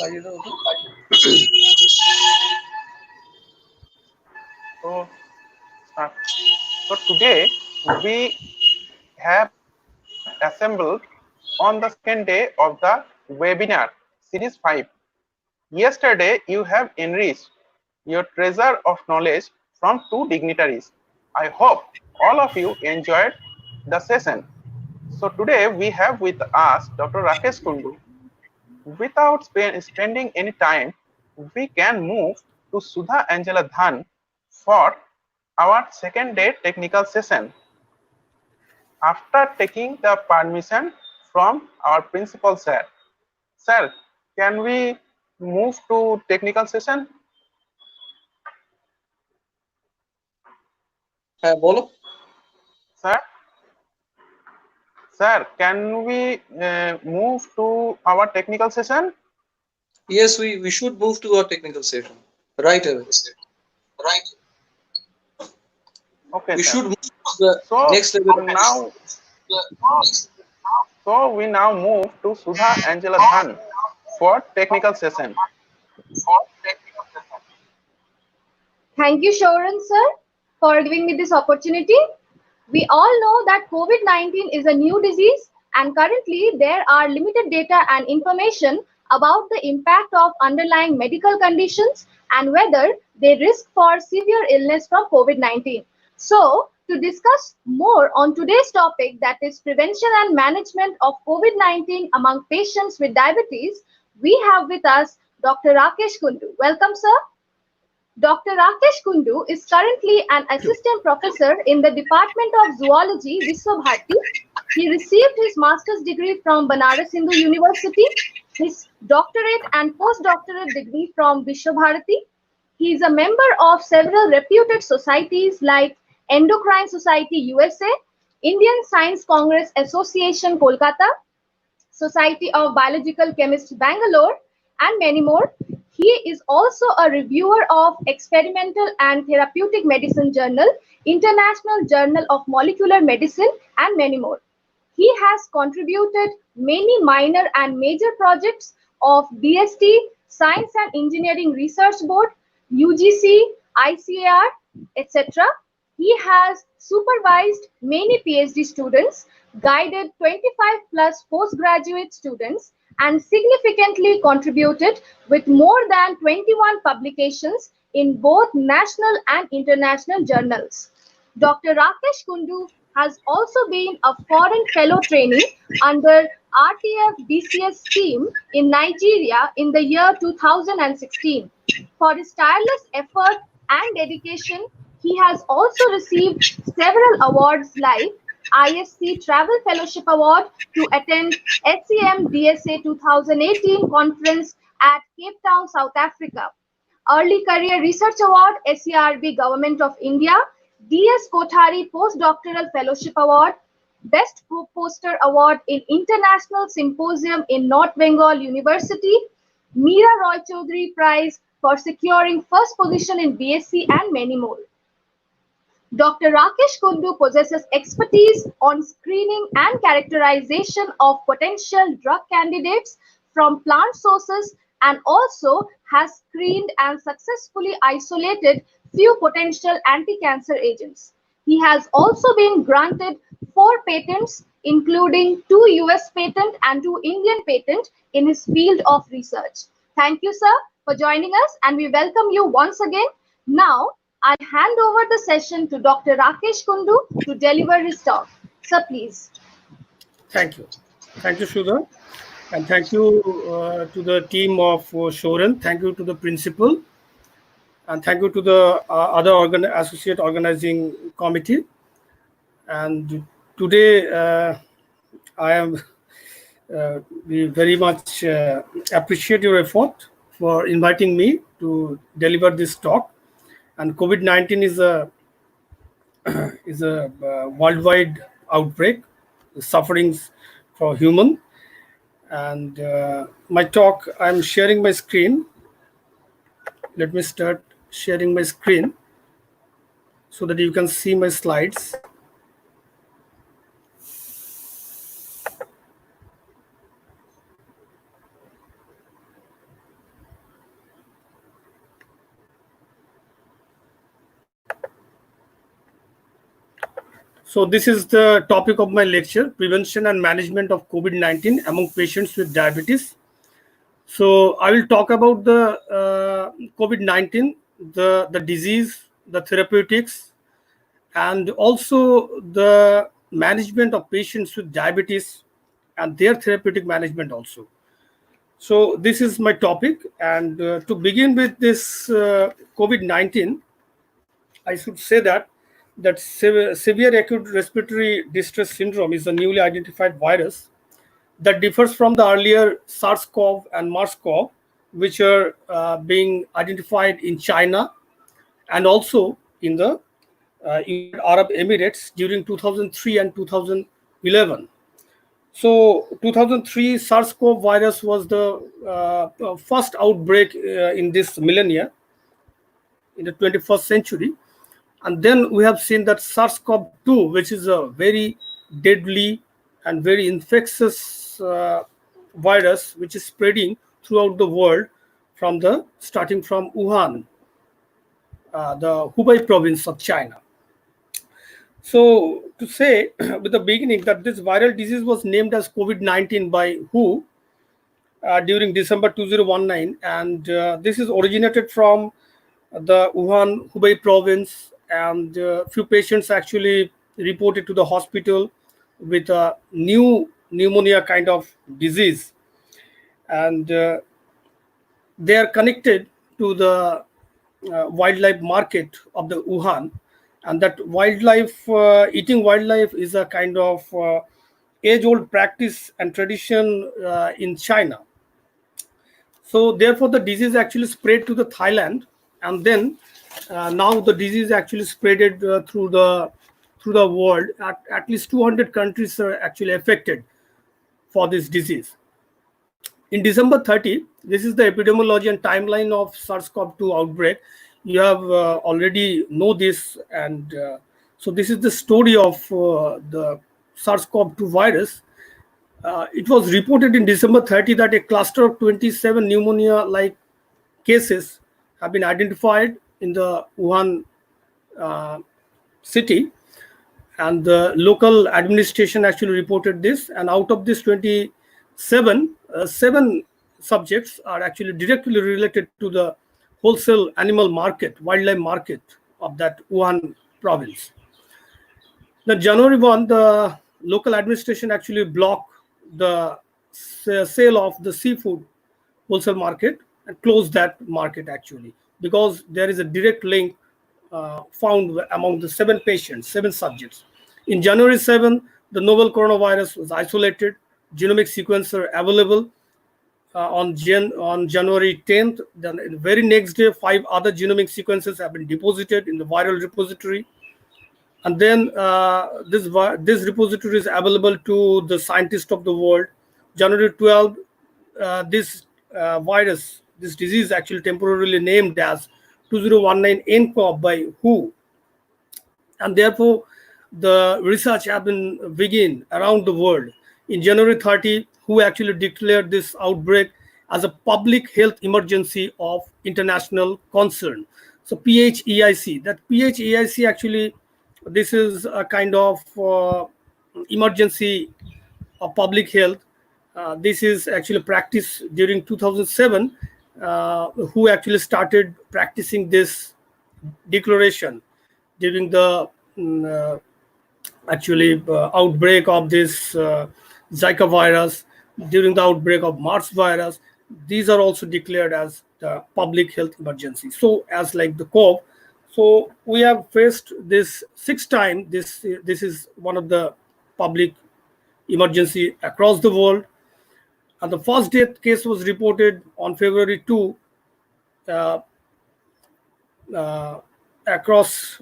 লাগিয়ে দাও ওটা। So, so today we have assembled on the second day of the webinar series 5. Yesterday you have enriched your treasure of knowledge from 2 dignitaries. I hope all of you enjoyed the session. So today we have with us Dr. Rakesh Kundu. Without spending any time, we can move to Sudha Angela Dhan for our second day technical session. After taking the permission from our principal sir. Sir, can we move to technical session? বলো। Sir, can we move to our technical session? Yes, we should move to our technical session right away. Right. Okay, we sir. should move to the next level now. So we now move to Sudha Angela Dhan for technical session. Thank you, Shoran sir, for giving me this opportunity. We all know that COVID-19 is a new disease, and currently there are limited data and information about the impact of underlying medical conditions and whether they risk for severe illness from COVID-19. So, to discuss more on today's topic, that is prevention and management of COVID-19 among patients with diabetes, we have with us Dr. Rakesh Kundu. Welcome, sir. Dr. Rakesh Kundu is currently an assistant professor in the Department of Zoology, Vishwabharati. He received his master's degree from Banaras Hindu University, his doctorate and postdoctorate degree from Vishwabharati. He is a member of several reputed societies like Endocrine Society USA, Indian Science Congress Association Kolkata, Society of Biological Chemists Bangalore, and many more. He is also a reviewer of Experimental and Therapeutic Medicine Journal, International Journal of Molecular Medicine, and many more. He has contributed many minor and major projects of DST, Science and Engineering Research Board, UGC, ICAR, etc. He has supervised many PhD students, guided 25 plus postgraduate students, and significantly contributed with more than 21 publications in both national and international journals. Dr. Rakesh Kundu has also been a foreign fellow trainee under RTF BCS scheme in Nigeria in the year 2016. For his tireless effort and dedication, he has also received several awards like ISC Travel Fellowship Award to attend SEM DSA 2018 conference at Cape Town, South Africa. Early Career Research Award, SERB Government of India, DS Kothari Postdoctoral Fellowship Award, Best Poster Award in International Symposium in North Bengal University, Meera Roy Chaudhary Prize for securing first position in BSc, and many more. Dr. Rakesh Kundu possesses expertise on screening and characterization of potential drug candidates from plant sources and also has screened and successfully isolated few potential anti-cancer agents. He has also been granted 4 patents, including 2 US patent and 2 Indian patent in his field of research. Thank you, sir, for joining us, and we welcome you once again. Now, I hand over the session to Dr. Rakesh Kundu to deliver his talk. Sir, please. Thank you. Thank you, Sudha. And thank you to the team of Shoran. Thank you to the principal. And thank you to the other associate organizing committee. And today, I am we very much appreciate your effort for inviting me to deliver this talk. And COVID-19 is a worldwide outbreak, sufferings for human. And my talk, I'm sharing my screen. Let me start sharing my screen so that you can see my slides. So this is the topic of my lecture: prevention and management of COVID-19 among patients with diabetes. So I will talk about the COVID-19, the disease, the therapeutics, and also the management of patients with diabetes and their therapeutic management also. So this is my topic, and to begin with this COVID-19, I should say that severe acute respiratory distress syndrome is a newly identified virus that differs from the earlier SARS-CoV and MERS-CoV, which are being identified in China and also in the United Arab Emirates during 2003 and 2011. So 2003 SARS-CoV virus was the first outbreak in this millennia, in the 21st century. And then we have seen that SARS-CoV-2, which is a very deadly and very infectious virus, which is spreading throughout the world starting from Wuhan, the Hubei province of China. So to say with the beginning that this viral disease was named as COVID-19 by WHO during December 2019, and this is originated from the Wuhan Hubei province, and few patients actually reported to the hospital with a new pneumonia kind of disease, and they are connected to the wildlife market of the Wuhan, and that eating wildlife is a kind of age-old practice and tradition in China. So therefore, the disease actually spread to the Thailand, and then now the disease actually spreaded through the world. At least 200 countries are actually affected for this disease. In December 30, this is the epidemiology and timeline of SARS-CoV-2 outbreak. You have already know this, and so this is the story of the SARS-CoV-2 virus. It was reported in December 30 that a cluster of 27 pneumonia-like cases have been identified in the Wuhan city, and the local administration actually reported this. And out of this 27, 7 subjects are actually directly related to the wholesale animal market, wildlife market of that Wuhan province. The January 1, the local administration actually blocked the sale of the seafood wholesale market and closed that market actually, because there is a direct link found among the 7 patients, 7 subjects. In January 7, the novel coronavirus was isolated, genomic sequencer available on January 10th. Then the very next day, 5 other genomic sequences have been deposited in the viral repository. And then this repository is available to the scientists of the world. January 12, this this disease actually temporarily named as 2019 nCoV by WHO. And therefore, the research have been begin around the world. In January 30, WHO actually declared this outbreak as a public health emergency of international concern. So PHEIC, that PHEIC actually, this is a kind of emergency of public health. This is actually practiced during 2007, who actually started practicing this declaration during the outbreak of this Zika virus, during the outbreak of MERS virus. These are also declared as the public health emergency. So as like the COV, so we have faced this 6 times. This is one of the public emergency across the world. And the first death case was reported on February 2 across,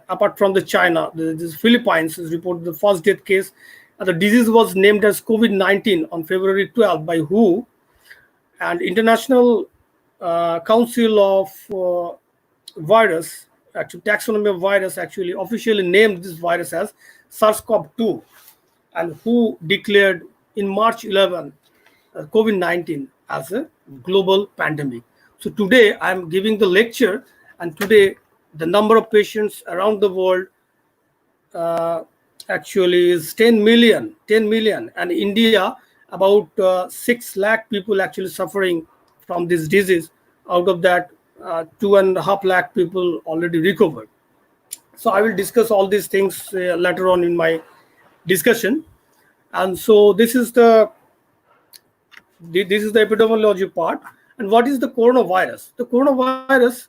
apart from the China, the Philippines is reported the first death case. And the disease was named as COVID-19 on February 12 by WHO. And International Council of Virus, actually taxonomy of virus, actually officially named this virus as SARS-CoV-2, and WHO declared in March 11 COVID-19 as a global pandemic. So today I am giving the lecture, and today the number of patients around the world actually is 10 million, and India about 6 lakh people actually suffering from this disease. Out of that, 2.5 lakh people already recovered. So I will discuss all these things later on in my discussion. And so this is the epidemiology part. And what is the coronavirus? The coronavirus,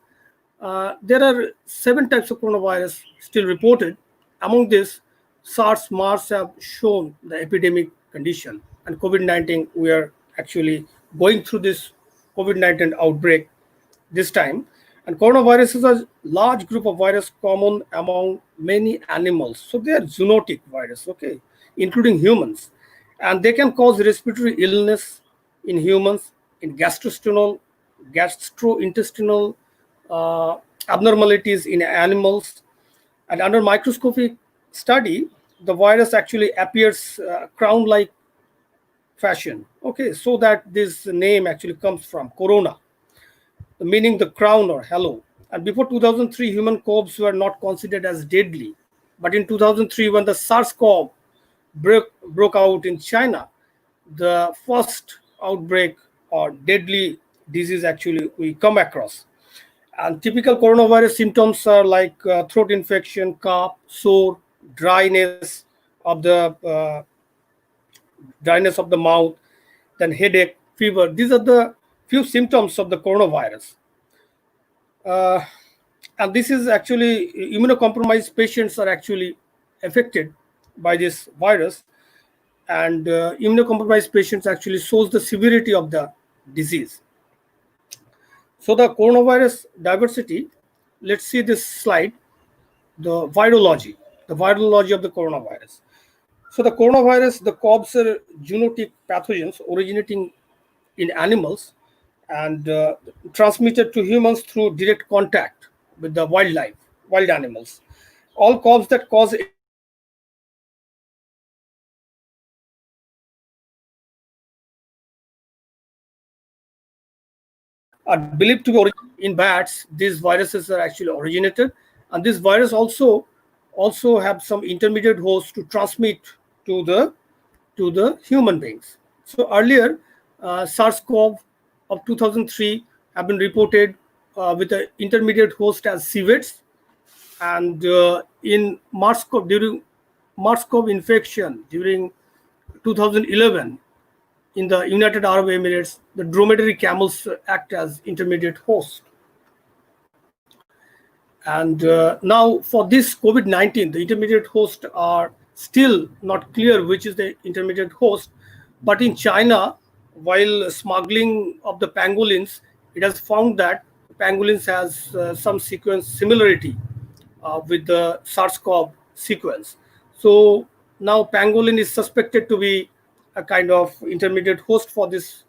there are 7 types of coronavirus still reported. Among this, SARS, MARS have shown the epidemic condition, and COVID-19, we are actually going through this COVID-19 outbreak this time. And coronavirus is a large group of virus common among many animals. So they are zoonotic virus, okay, including humans. And they can cause respiratory illness in humans, in gastrointestinal uh, abnormalities in animals. And under microscopic study, the virus actually appears crown-like fashion. Okay, so that this name actually comes from corona, meaning the crown or halo. And before 2003, human cobs were not considered as deadly. But in 2003, when the SARS-CoV broke out in China, the first outbreak or deadly disease actually we come across. And typical coronavirus symptoms are like throat infection, cough, sore, dryness of the mouth, then headache, fever. These are the few symptoms of the coronavirus. Uh, and this is actually immunocompromised patients are actually affected by this virus, and immunocompromised patients actually shows the severity of the disease. So the coronavirus diversity, let's see this slide, the virology of the coronavirus. So the coronavirus, the cobs are zoonotic pathogens originating in animals and transmitted to humans through direct contact with the wild animals. All cobs that cause epidemic are believed to be in bats. These viruses are actually originated, and this virus also have some intermediate hosts to transmit to the human beings. So earlier, SARS-CoV of 2003 have been reported with the intermediate host as civets, and in MARS-CoV infection during 2011 in the United Arab Emirates, the dromedary camels act as intermediate host. And now for this COVID-19, the intermediate hosts are still not clear which is the intermediate host. But in China, while smuggling of the pangolins, it has found that pangolins has some sequence similarity with the SARS-CoV sequence. So now pangolin is suspected to be a kind of intermediate host for this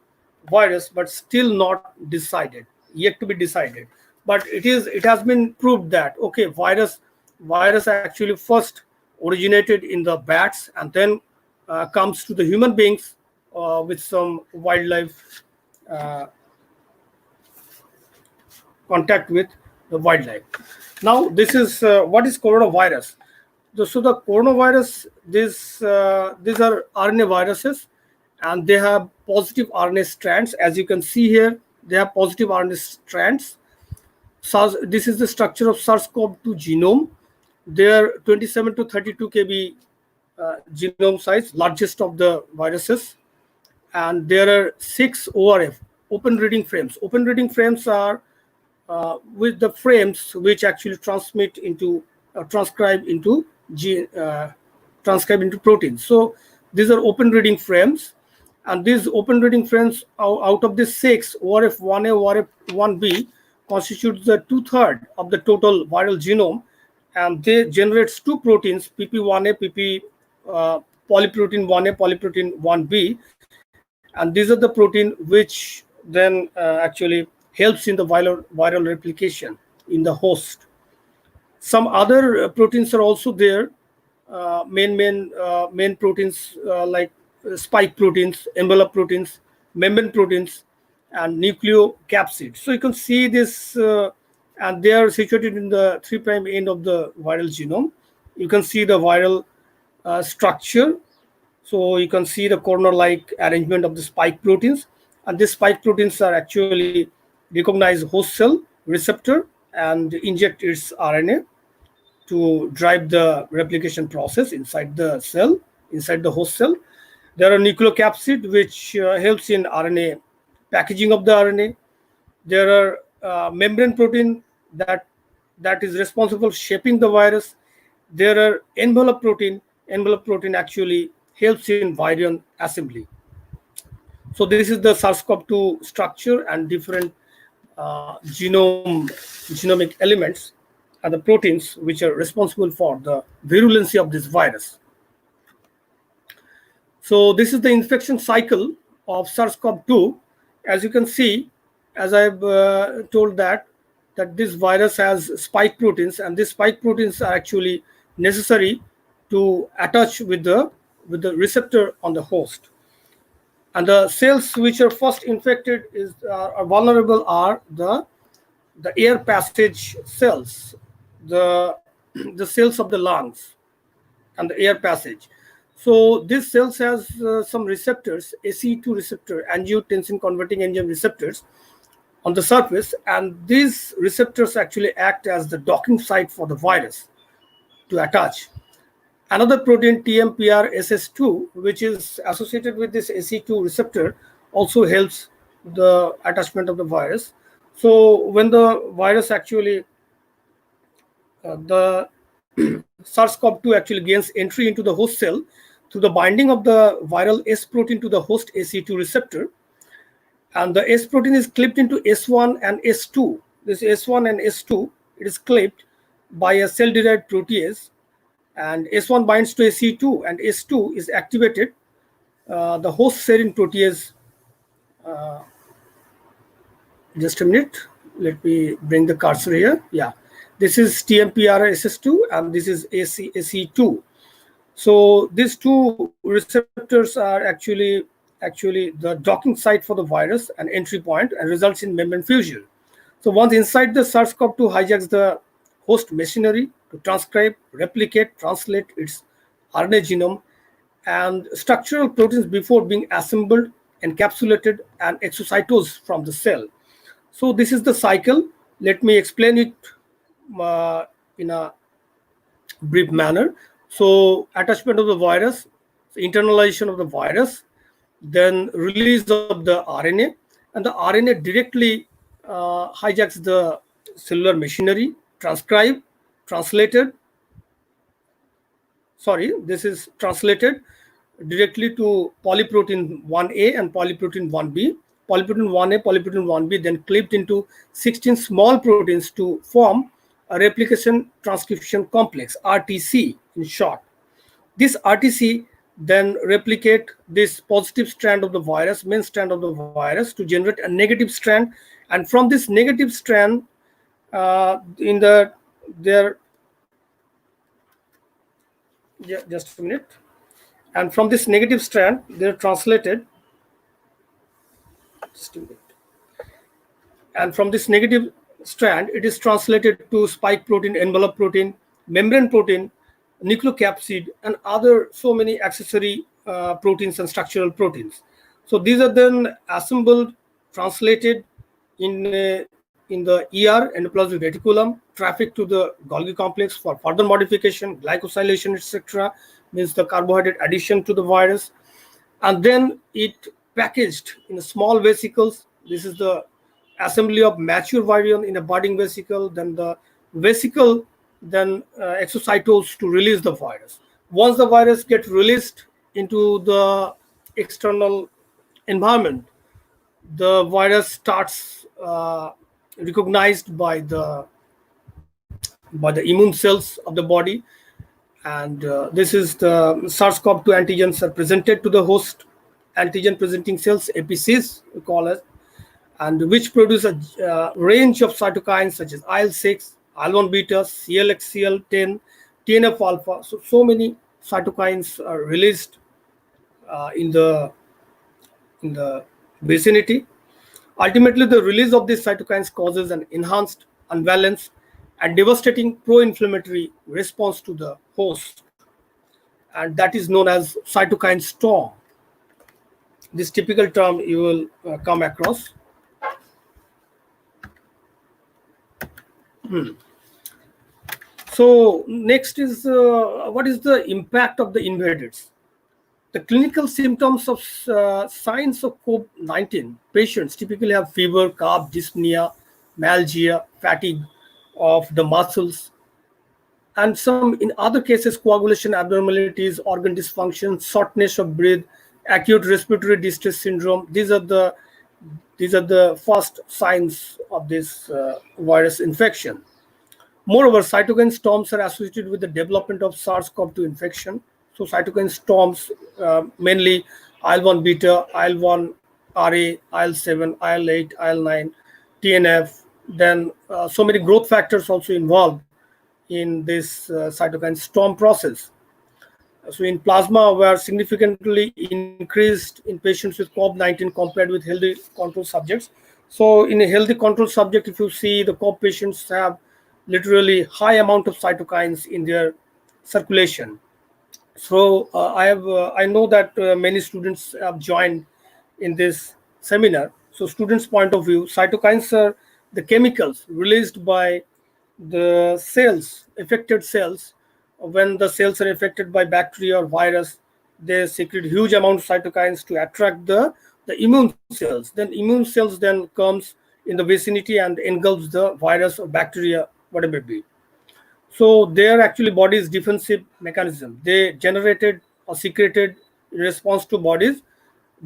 virus, but still not decided, yet to be decided. But it has been proved that okay, virus actually first originated in the bats and then comes to the human beings with some wildlife contact with the wildlife. Now, this is what is coronavirus. So the coronavirus, these are RNA viruses, and they have positive RNA strands. As you can see here, they have positive RNA strands. This is the structure of SARS-CoV-2 genome. They are 27 to 32 kb genome size, largest of the viruses, and there are 6 ORF, open reading frames. Open reading frames are with the frames which actually transcribe into proteins. So these are open reading frames, and these open reading frames out of the 6 ORF1A, ORF1B constitutes the 2/3 of the total viral genome, and they generates two proteins, PP1A, PP polyprotein 1A, polyprotein 1B, and these are the protein which then actually helps in the viral replication in the host. Some other proteins are also there, main proteins like spike proteins, envelope proteins, membrane proteins, and nucleocapsids. So you can see this, and they are situated in the 3' end of the viral genome. You can see the viral structure. So you can see the corner-like arrangement of the spike proteins, and these spike proteins are actually recognize host cell receptor and inject its RNA to drive the replication process inside the cell, inside the host cell. There are nucleocapsid, which helps in RNA packaging of the RNA. There are membrane protein that is responsible for shaping the virus. There are envelope protein. Envelope protein actually helps in virion assembly. So this is the SARS-CoV-2 structure and different genomic elements and the proteins which are responsible for the virulency of this virus. So this is the infection cycle of SARS-CoV-2. As you can see, as I've told that this virus has spike proteins, and these spike proteins are actually necessary to attach with the receptor on the host. And the cells which are first infected are vulnerable are the air passage cells, the cells of the lungs and the air passage. So this cells has some receptors, ACE2 receptor, angiotensin converting enzyme receptors on the surface, and these receptors actually act as the docking site for the virus to attach. Another protein, TMPRSS2, which is associated with this ACE2 receptor, also helps the attachment of the virus. So when the virus actually, the SARS-CoV-2 actually gains entry into the host cell through the binding of the viral S protein to the host ACE2 receptor, and the S protein is clipped into S1 and S2. This S1 and S2, it is clipped by a cell-derived protease, and S1 binds to ACE2 and S2 is activated. The host serine protease, just a minute, let me bring the cursor here. Yeah, this is TMPRSS2 and this is ACE2. So these two receptors are actually the docking site for the virus and entry point, and results in membrane fusion. So once inside, the SARS-CoV-2 hijacks the host machinery to transcribe, replicate, translate its RNA genome and structural proteins before being assembled, encapsulated, and exocytosed from the cell. So this is the cycle. Let me explain it in a brief manner. So attachment of the virus, internalization of the virus, then release of the RNA, and the RNA directly hijacks the cellular machinery, transcribed, translated. Sorry, this is translated directly to polyprotein 1A and polyprotein 1B. Polyprotein 1A, polyprotein 1B, then clipped into 16 small proteins to form a replication transcription complex, RTC in short. This RTC then replicate this positive strand of the virus, main strand of the virus, to generate a negative strand, and from this negative strand, just a minute, and from this negative strand, they're translated. Just a minute. And from this negative strand, it is translated to spike protein, envelope protein, membrane protein, nucleocapsid, and other so many accessory proteins and structural proteins. So these are then assembled, translated in the ER, endoplasmic reticulum, trafficked to the Golgi complex for further modification, glycosylation, etc. Means the carbohydrate addition to the virus, and then it packaged in small vesicles. This is the assembly of mature virion in a budding vesicle. Then the vesicle then exocytosed to release the virus. Once the virus gets released into the external environment, the virus starts recognized by the immune cells of the body, and this is the SARS-CoV-2 antigens are presented to the host antigen presenting cells, APCs we call it, and which produce a range of cytokines such as IL-6, IL-1 beta, CLXCL10, TNF alpha. So many cytokines are released in the vicinity. Ultimately, the release of these cytokines causes an enhanced, unbalanced, and devastating pro-inflammatory response to the host. and that is known as cytokine storm. This typical term you will come across. So next is what is the impact of the invaders? The clinical symptoms of signs of COVID-19 patients typically have fever, cough, dyspnea, myalgia, fatigue of the muscles, and some in other cases coagulation abnormalities, organ dysfunction, shortness of breath, acute respiratory distress syndrome. These are the first signs of this virus infection. Moreover, cytokine storms are associated with the development of SARS-CoV-2 infection. So cytokine storms, mainly IL-1 beta, IL-1 RA, IL-7, IL-8, IL-9, TNF. Then so many growth factors also involved in this cytokine storm process. So in plasma were significantly increased in patients with COVID-19 compared with healthy control subjects. So in a healthy control subject, if you see the COVID patients have literally high amount of cytokines in their circulation. So I know that many students have joined in this seminar. So students' point of view, cytokines are the chemicals released by the cells, affected cells. When the cells are affected by bacteria or virus, they secrete huge amount of cytokines to attract the immune cells. Then immune cells then comes in the vicinity and engulfs the virus or bacteria, whatever it be. So they are actually body's defensive mechanism. They generated or secreted in response to body's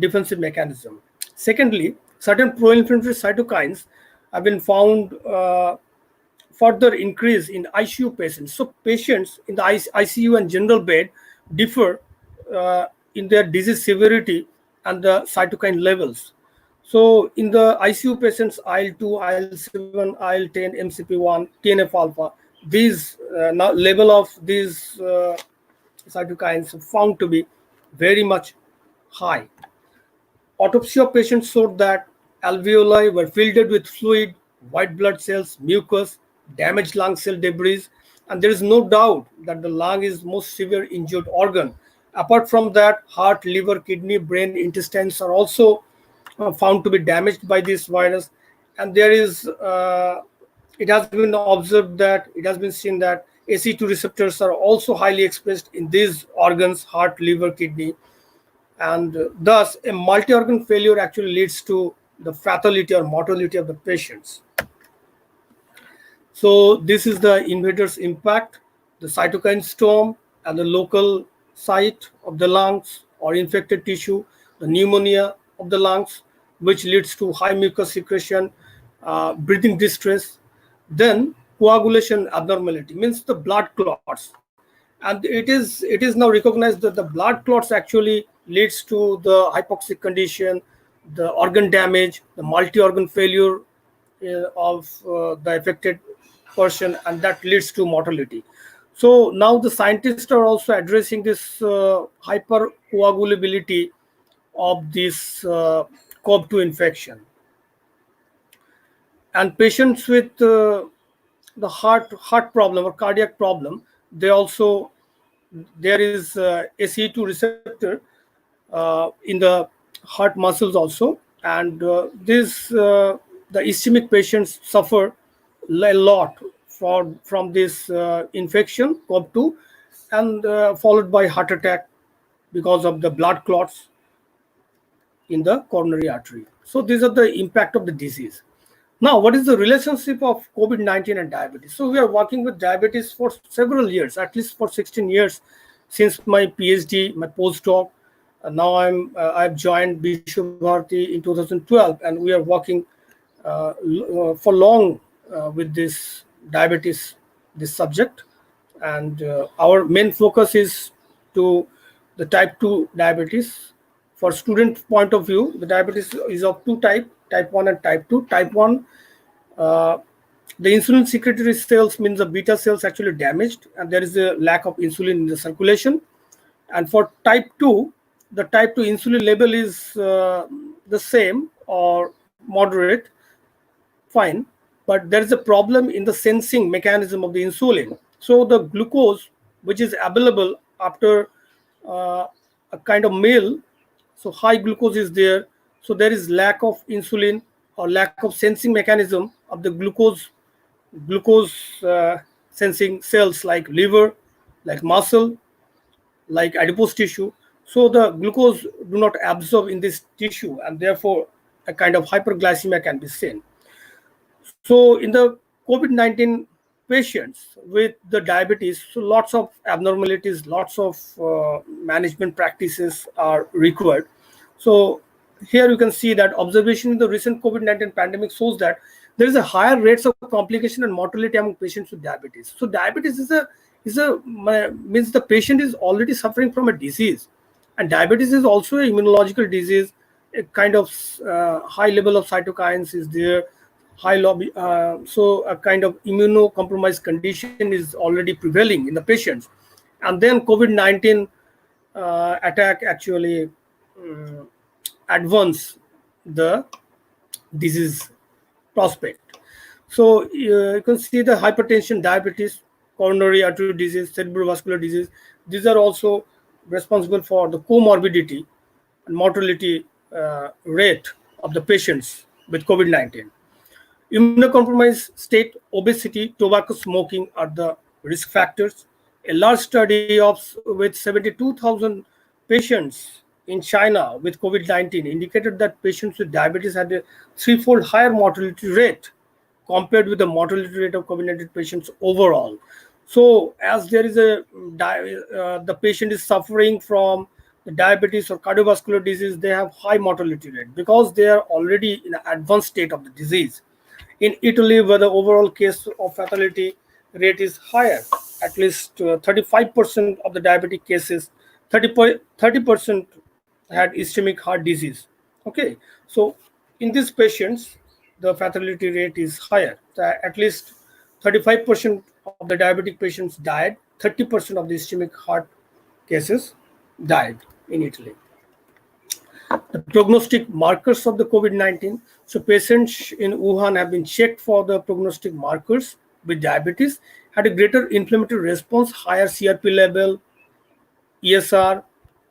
defensive mechanism. Secondly, certain pro-inflammatory cytokines have been found further increase in ICU patients. So patients in the ICU and general bed differ in their disease severity and the cytokine levels. So in the ICU patients, IL-2, IL-7, IL-10, MCP1, TNF alpha, these now level of these cytokines are found to be very much high. Autopsy of patients showed that alveoli were filled with fluid, white blood cells, mucus, damaged lung cell debris, and there is no doubt that the lung is most severe injured organ. Apart from that, heart, liver, kidney, brain, intestines are also found to be damaged by this virus, and there is it has been observed that it has been seen that ACE2 receptors are also highly expressed in these organs, heart, liver, kidney, and thus a multi-organ failure actually leads to the fatality or mortality of the patients. So this is the invader's impact, the cytokine storm and the local site of the lungs or infected tissue, the pneumonia of the lungs, which leads to high mucus secretion, breathing distress. Then coagulation abnormality means the blood clots, and it is now recognized that the blood clots actually leads to the hypoxic condition, the organ damage, the multi-organ failure of the affected person, and that leads to mortality. So now the scientists are also addressing this hypercoagulability of this COV2 infection. And patients with the heart problem or cardiac problem, they also there is ACE2 receptor in the heart muscles also, and the ischemic patients suffer a lot from this infection COV2, and followed by heart attack because of the blood clots in the coronary artery. So these are the impact of the disease. Now, what is the relationship of COVID-19 and diabetes? So we are working with diabetes for several years, at least for 16 years, since my PhD, my postdoc. Now I've joined Bishwabharati in 2012, and we are working for long with this diabetes, this subject. And our main focus is to the type 2 diabetes. For student point of view, the diabetes is of two type 1 and type 2. Type 1, the insulin secretory cells means the beta cells actually damaged, and there is a lack of insulin in the circulation. And for type 2, the type 2 insulin level is the same or moderate, fine, but there is a problem in the sensing mechanism of the insulin. So the glucose which is available after a kind of meal, so high glucose is there, so there is lack of insulin or lack of sensing mechanism of the glucose sensing cells like liver, like muscle, like adipose tissue. So the glucose do not absorb in this tissue, and therefore a kind of hyperglycemia can be seen. So in the COVID-19 patients with the diabetes, so lots of abnormalities, lots of management practices are required. So here you can see that observation in the recent COVID-19 pandemic shows that there is a higher rates of complication and mortality among patients with diabetes. So diabetes means the patient is already suffering from a disease, and diabetes is also a immunological disease. A kind of high level of cytokines is there, high lobby, so a kind of immunocompromised condition is already prevailing in the patients, and then COVID-19 attack actually advance the disease prospect. So you can see the hypertension, diabetes, coronary artery disease, cerebrovascular disease. These are also responsible for the comorbidity and mortality rate of the patients with COVID-19. Immunocompromised state, obesity, tobacco smoking are the risk factors. A large study with 72,000 patients in China with COVID-19 indicated that patients with diabetes had a threefold higher mortality rate compared with the mortality rate of COVID-19 patients overall. So as there is the patient is suffering from the diabetes or cardiovascular disease, they have high mortality rate because they are already in an advanced state of the disease. In Italy, where the overall case of fatality rate is higher, at least 35% of the diabetic cases, 30% had ischemic heart disease. Okay, so in these patients, the fatality rate is higher. At least 35% of the diabetic patients died, 30% of the ischemic heart cases died in Italy. The prognostic markers of the COVID-19. So patients in Wuhan have been checked for the prognostic markers with diabetes, had a greater inflammatory response, higher CRP level, ESR,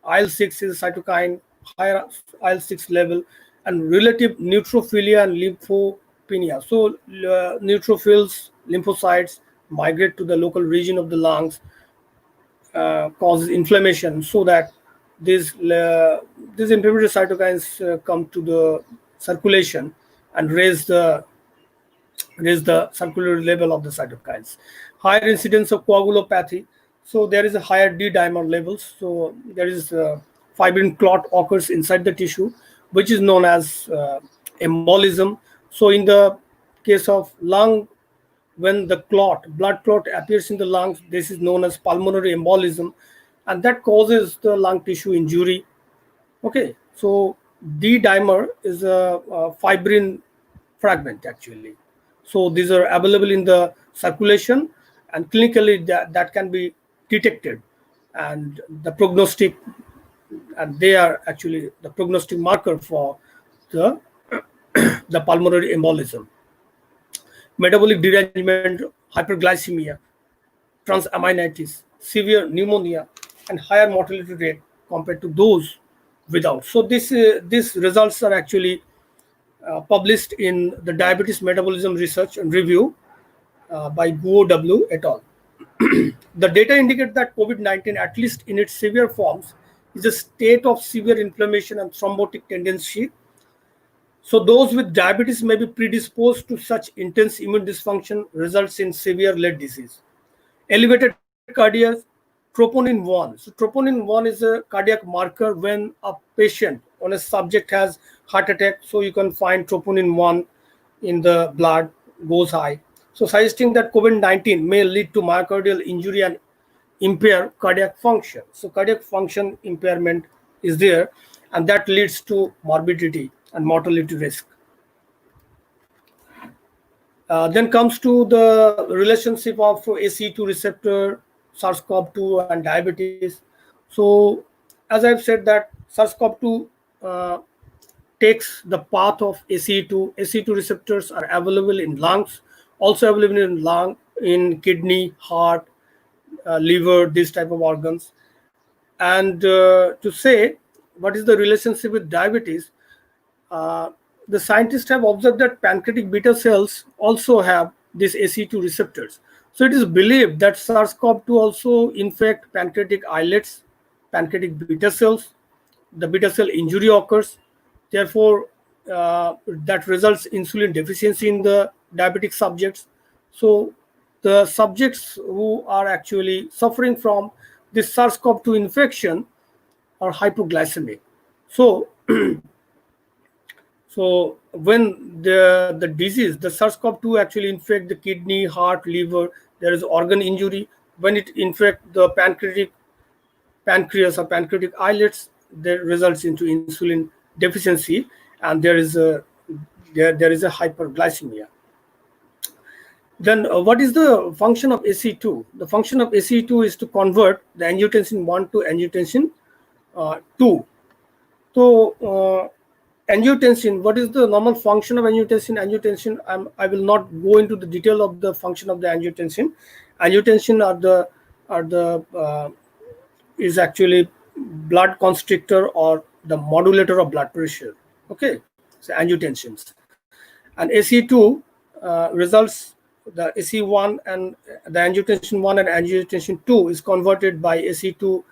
IL-6 is a cytokine, higher IL-6 level, and relative neutrophilia and lymphopenia. So neutrophils, lymphocytes migrate to the local region of the lungs, causes inflammation, so that these inflammatory cytokines come to the circulation and raise the circulatory level of the cytokines. Higher incidence of coagulopathy, so there is a higher D dimer levels. So there is fibrin clot occurs inside the tissue, which is known as embolism. So in the case of lung, when the blood clot appears in the lungs, this is known as pulmonary embolism, and that causes the lung tissue injury. Okay, so D dimer is a fibrin fragment actually. So these are available in the circulation, and clinically that can be detected, and the prognostic, and they are actually the prognostic marker for the the pulmonary embolism. Metabolic derangement, hyperglycemia, transaminitis, severe pneumonia, and higher mortality rate compared to those without. So these results are actually published in the Diabetes Metabolism Research and Review by Guo W. et al. The data indicate that COVID-19, at least in its severe forms, is a state of severe inflammation and thrombotic tendency. So those with diabetes may be predisposed to such intense immune dysfunction results in severe lead disease. Elevated cardiac troponin 1. So troponin 1 is a cardiac marker when a patient, when a subject has heart attack. So you can find troponin 1 in the blood goes high. So suggesting that COVID-19 may lead to myocardial injury and impair cardiac function. So cardiac function impairment is there, and that leads to morbidity and mortality risk. Then comes to the relationship of ACE2 receptor, SARS-CoV-2, and diabetes. So as I've said that SARS-CoV-2 takes the path of ACE2. ACE2 receptors are available in lungs, also available in lung, in kidney, heart, liver, these type of organs. And to say what is the relationship with diabetes, uh, the scientists have observed that pancreatic beta cells also have these ACE2 receptors. So it is believed that SARS-CoV-2 also infect pancreatic islets, pancreatic beta cells. The beta cell injury occurs. Therefore, that results insulin deficiency in the diabetic subjects. So the subjects who are actually suffering from this SARS-CoV-2 infection are hypoglycemic. So when the disease, the SARS-CoV-2 actually infect the kidney, heart, liver, there is organ injury. When it infect the pancreas or pancreatic islets, that results into insulin deficiency, and there is a hyperglycemia. Then what is the function of ACE2? The function of ACE2 is to convert the angiotensin 1 to angiotensin 2. So angiotensin, what is the normal function of angiotensin? I will not go into the detail of the function of the angiotensin. Angiotensin is actually blood constrictor or the modulator of blood pressure. Okay, so angiotensins. And ACE2 results, the ACE1 and the angiotensin 1 and angiotensin 2 is converted by ACE2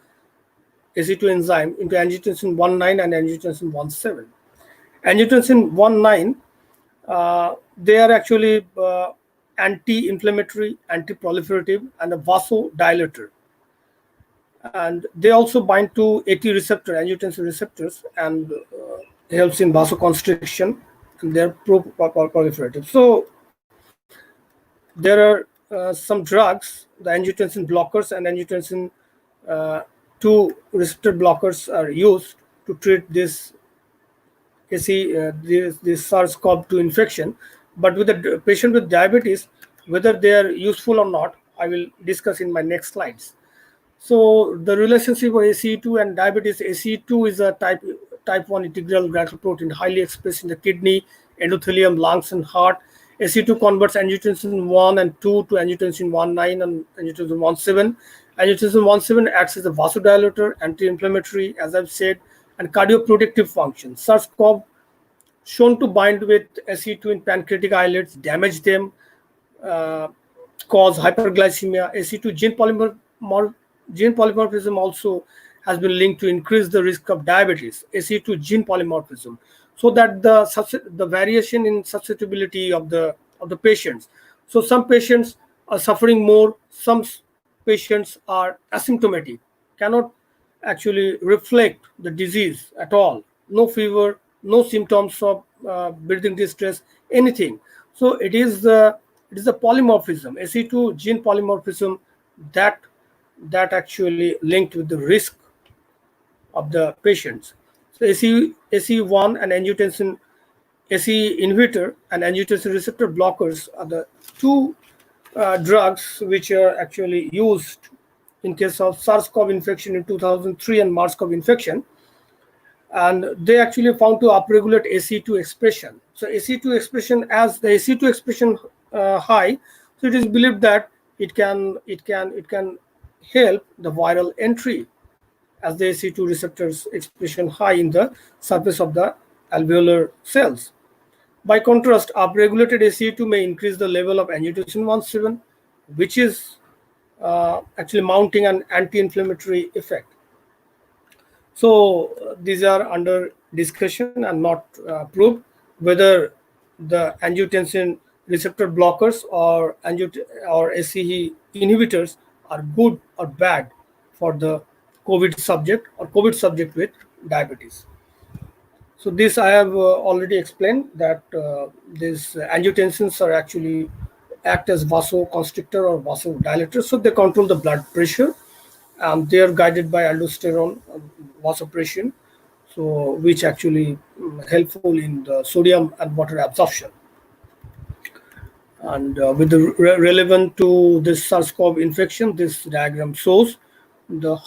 enzyme into angiotensin 1,9 and angiotensin 1,7. Angiotensin 1,9, they are actually anti-inflammatory, anti-proliferative, and a vasodilator. And they also bind to AT receptor, angiotensin receptors, and helps in vasoconstriction, and they're pro-proliferative. So there are some drugs, the angiotensin blockers and angiotensin 2 receptor blockers are used to treat this this SARS-CoV-2 infection. But with the patient with diabetes, whether they are useful or not, I will discuss in my next slides. So the relationship of ACE2 and diabetes: ACE2 is a type 1 integral glycoprotein highly expressed in the kidney, endothelium, lungs, and heart. ACE2 converts angiotensin 1 and 2 to angiotensin 1,9 and angiotensin 1,7. Angiotensin 1,7 acts as a vasodilator, anti-inflammatory, as I've said, and cardioprotective function. SARS-CoV shown to bind with ACE2 in pancreatic islets, damage them, cause hyperglycemia. ACE2 gene polymorphism also has been linked to increase the risk of diabetes. ACE2 gene polymorphism, so that the variation in susceptibility of the patients. So some patients are suffering more, some patients are asymptomatic, cannot actually reflect the disease at all, no fever, no symptoms of breathing distress, anything. So it is the polymorphism, ACE2 gene polymorphism, that actually linked with the risk of the patients. So ACE1 and angiotensin ACE inhibitor and angiotensin receptor blockers are the two drugs which are actually used in case of SARS-CoV infection in 2003 and MERS-CoV infection, and they actually found to upregulate ACE2 expression. So ACE2 expression, as the ACE2 expression high, so it is believed that it can help the viral entry, as the ACE2 receptors expression high in the surface of the alveolar cells. By contrast, upregulated ACE2 may increase the level of angiotensin 1,7, which is actually mounting an anti-inflammatory effect. So these are under discussion and not proved whether the angiotensin receptor blockers or ACE inhibitors are good or bad for the COVID subject or COVID subject with diabetes. So this I have already explained, that these angiotensins are actually act as vasoconstrictor or vasodilator, so they control the blood pressure. They are guided by aldosterone vasopressin, so which actually helpful in the sodium and water absorption. And with the relevant to this SARS-CoV infection, this diagram shows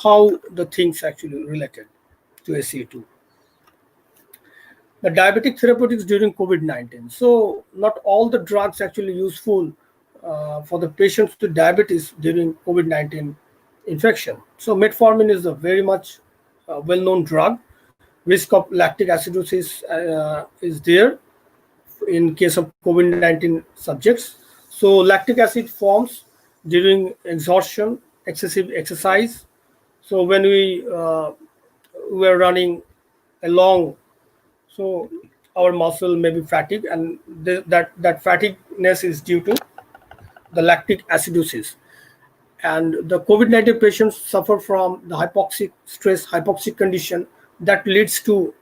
how the things actually related to ACE2. The diabetic therapeutics during COVID-19. So not all the drugs actually useful for the patients with diabetes during COVID-19 infection. So metformin is a very much well-known drug. Risk of lactic acidosis is there in case of COVID-19 subjects. So lactic acid forms during exhaustion, excessive exercise. So when we are running along, so our muscle may be fatigued, and that fatigueness is due to the lactic acidosis. And the COVID-19 patients suffer from the hypoxic stress, hypoxic condition that leads to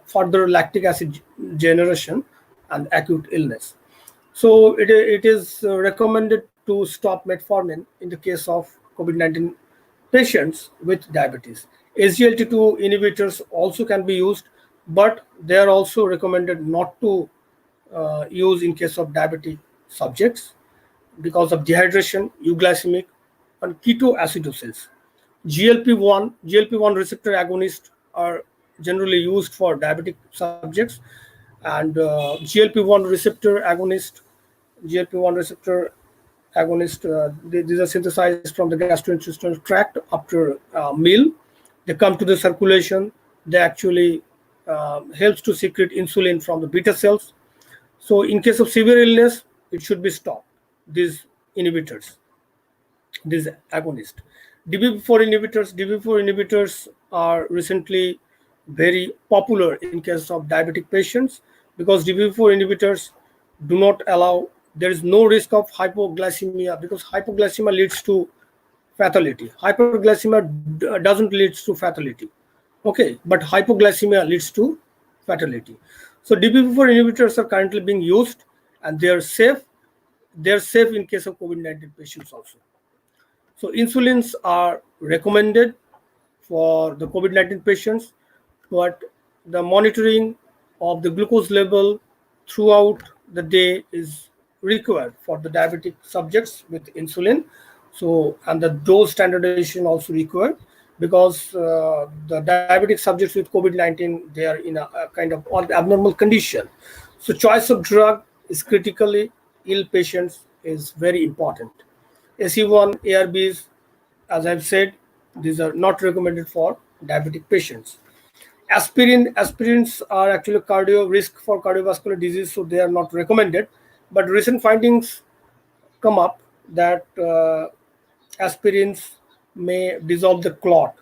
further lactic acid generation and acute illness. So it is recommended to stop metformin in the case of COVID-19 patients with diabetes. SGLT2 inhibitors also can be used, but they are also recommended not to use in case of diabetic subjects because of dehydration, euglycemic, and ketoacidosis. GLP-1 receptor agonists are generally used for diabetic subjects, and GLP-1 receptor agonist, these are synthesized from the gastrointestinal tract after meal. They come to the circulation. They actually helps to secrete insulin from the beta cells. So in case of severe illness, it should be stopped. These inhibitors, these agonists. DB4 inhibitors are recently very popular in case of diabetic patients because DB4 inhibitors do not allow, there is no risk of hypoglycemia because hypoglycemia leads to fatality. Hyperglycemia doesn't lead to fatality. Okay, but hypoglycemia leads to fatality. So DB4 inhibitors are currently being used and they are safe. They are safe in case of COVID-19 patients also. So insulins are recommended for the COVID-19 patients, but the monitoring of the glucose level throughout the day is required for the diabetic subjects with insulin. So, and the dose standardization also required because the diabetic subjects with COVID-19, they are in a kind of abnormal condition. So choice of drug is critically ill patients is very important. SE1 ARBs, as I've said, these are not recommended for diabetic patients. Aspirins are actually cardio risk for cardiovascular disease, so they are not recommended. But recent findings come up that aspirins may dissolve the clot.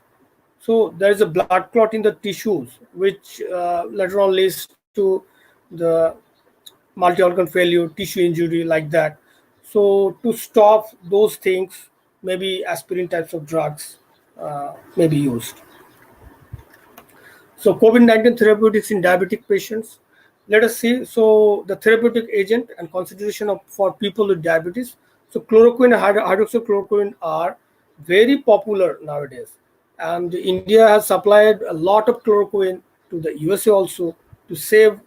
So there is a blood clot in the tissues, which later on leads to the multi-organ failure, tissue injury, like that. So to stop those things, maybe aspirin types of drugs may be used. So COVID-19 therapeutics in diabetic patients. Let us see. So the therapeutic agent and consideration of for people with diabetes. So chloroquine and hydroxychloroquine are very popular nowadays. And India has supplied a lot of chloroquine to the USA also to save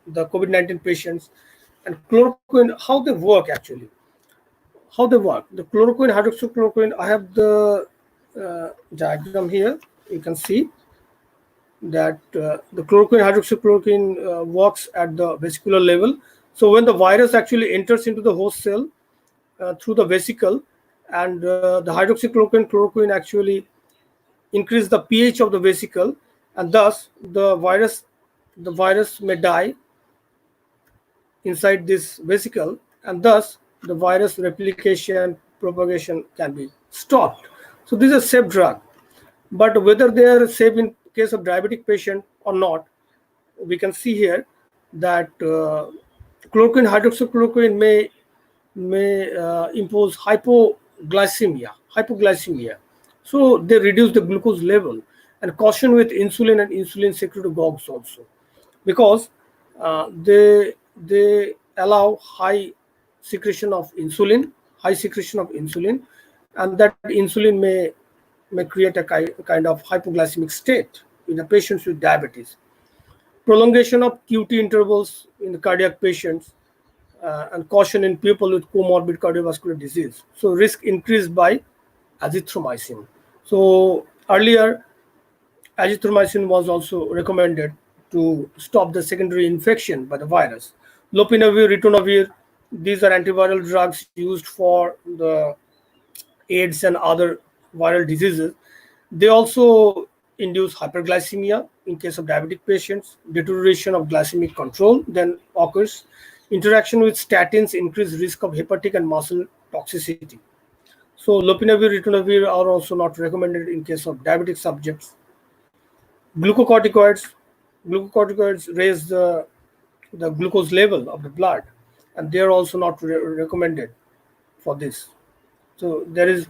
the COVID-19 patients. And chloroquine, how they work actually. How they work. The chloroquine, hydroxychloroquine, I have the diagram here. You can see that the chloroquine hydroxychloroquine works at the vesicular level. So when the virus actually enters into the host cell through the vesicle, and the chloroquine actually increase the pH of the vesicle, and thus the virus may die inside this vesicle, and thus the virus replication propagation can be stopped. So this is a safe drug. But whether they are safe in case of diabetic patient or not, we can see here that chloroquine, hydroxychloroquine may impose hypoglycemia. So they reduce the glucose level, and caution with insulin and insulin secretagogues also, because they allow high secretion of insulin, and that insulin may create a kind of hypoglycemic state in the patients with diabetes. Prolongation of QT intervals in the cardiac patients, and caution in people with comorbid cardiovascular disease. So risk increased by azithromycin. So earlier, azithromycin was also recommended to stop the secondary infection by the virus. Lopinavir, ritonavir, these are antiviral drugs used for the AIDS and other viral diseases. They also induce hyperglycemia in case of diabetic patients. Deterioration of glycemic control then occurs. Interaction with statins increase risk of hepatic and muscle toxicity. So lopinavir, ritonavir are also not recommended in case of diabetic subjects. Glucocorticoids, glucocorticoids raise the glucose level of the blood, and they are also not recommended for this. So there is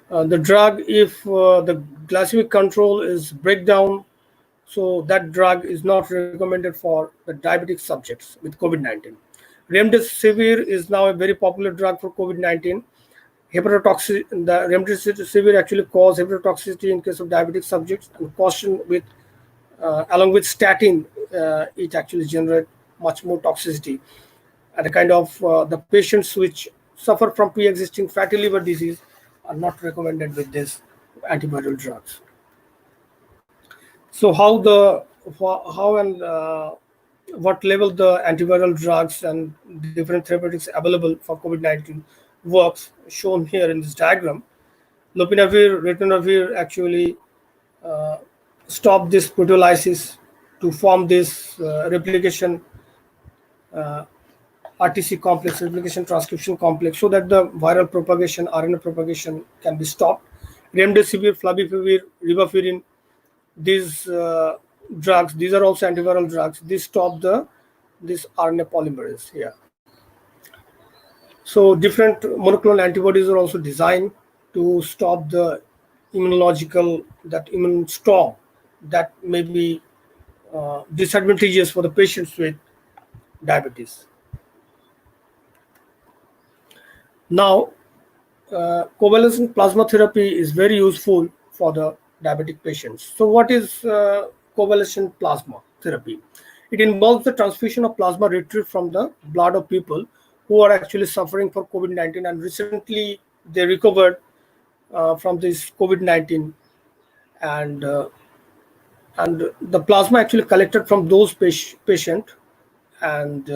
the drug, if the glycemic control is breakdown, so that drug is not recommended for the diabetic subjects with COVID-19. Remdesivir is now a very popular drug for COVID-19. Hepatotoxic, the remdesivir actually cause hepatotoxicity in case of diabetic subjects, and caution with along with statin, it actually generate much more toxicity. And the kind of the patients which suffer from pre-existing fatty liver disease are not recommended with this antiviral drugs. So how and what level the antiviral drugs and different therapeutics available for COVID-19 works shown here in this diagram. Lopinavir, ritonavir actually stop this proteolysis to form this replication RTC complex, replication transcription complex, so that the viral propagation, RNA propagation can be stopped. Remdesivir, flavipivir, ribavirin, these drugs, these are also antiviral drugs. These stop this RNA polymerase here. So different monoclonal antibodies are also designed to stop the immunological, that immune storm that may be disadvantageous for the patients with diabetes. Now, convalescent plasma therapy is very useful for the diabetic patients. So what is convalescent plasma therapy? It involves the transfusion of plasma retrieved from the blood of people who are actually suffering for COVID-19, and recently they recovered from this COVID-19, and the plasma actually collected from those patients and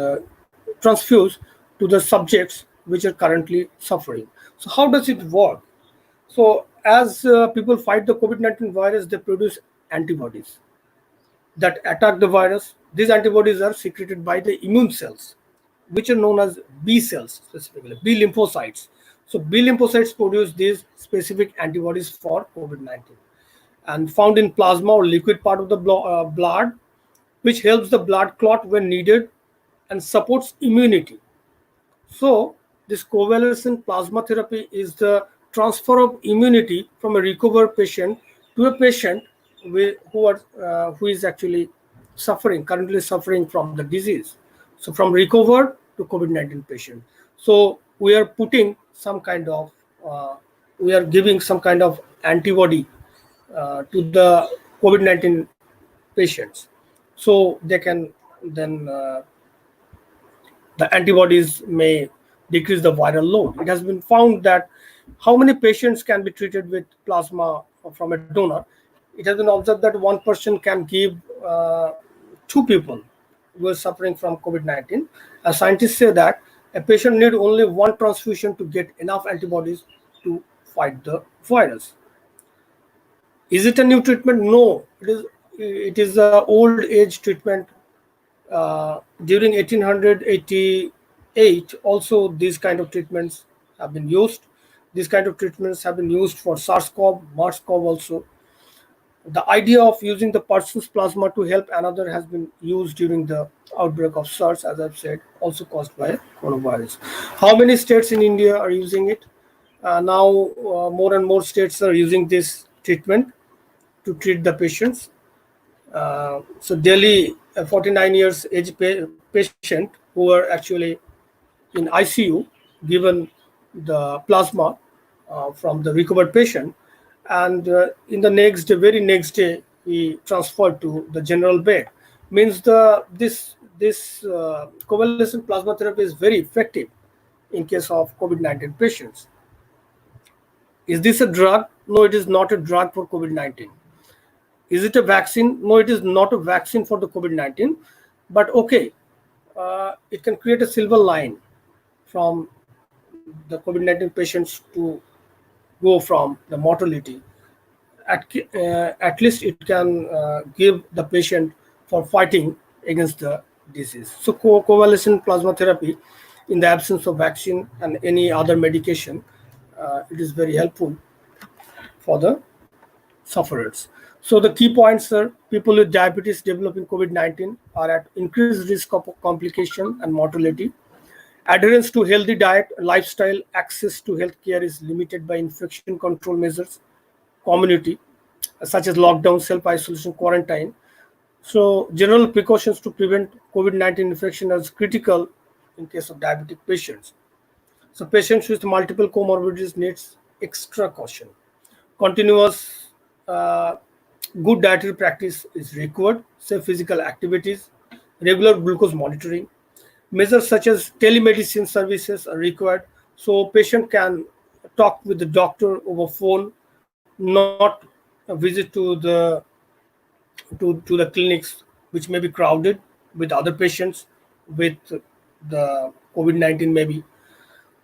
transfused to the subjects which are currently suffering. So how does it work? So as people fight the COVID-19 virus, they produce antibodies that attack the virus. These antibodies are secreted by the immune cells, which are known as B cells, specifically B lymphocytes. So B lymphocytes produce these specific antibodies for COVID-19 and found in plasma or liquid part of the blood, which helps the blood clot when needed and supports immunity. So this convalescent plasma therapy is the transfer of immunity from a recovered patient to a patient who is actually currently suffering from the disease. So from recovered to COVID-19 patient. So we are putting some kind of, we are giving some kind of antibody to the COVID-19 patients, so they can then the antibodies may decrease the viral load. It has been found that how many patients can be treated with plasma from a donor. It has been observed that one person can give two people who are suffering from COVID-19. As scientists say that a patient need only one transfusion to get enough antibodies to fight the virus. Is it a new treatment? No, it is a old age treatment. During 1888, also these kind of treatments have been used. These kind of treatments have been used for SARS-CoV, MERS-CoV also. The idea of using the person's plasma to help another has been used during the outbreak of SARS, as I've said, also caused by coronavirus. How many states in India are using it? Now more and more states are using this treatment to treat the patients. So Delhi, a 49 years age patient who were actually in ICU, given the plasma from the recovered patient, and in the very next day, he transferred to the general bed. Means this convalescent plasma therapy is very effective in case of COVID-19 patients. Is this a drug? No, it is not a drug for COVID-19. Is it a vaccine? No, it is not a vaccine for the COVID-19. But okay, it can create a silver line from the COVID-19 patients to go from the mortality, at least it can give the patient for fighting against the disease. So covalescent plasma therapy, in the absence of vaccine and any other medication, it is very helpful for the sufferers. So the key points are: people with diabetes developing COVID-19 are at increased risk of complication and mortality. Adherence to healthy diet, lifestyle, access to healthcare is limited by infection control measures, community, such as lockdown, self-isolation, quarantine. So general precautions to prevent COVID-19 infection are critical in case of diabetic patients. So patients with multiple comorbidities needs extra caution. Continuous good dietary practice is required, say physical activities, regular glucose monitoring. Measures such as telemedicine services are required, so patient can talk with the doctor over phone, not visit to the clinics which may be crowded with other patients with the COVID-19 maybe.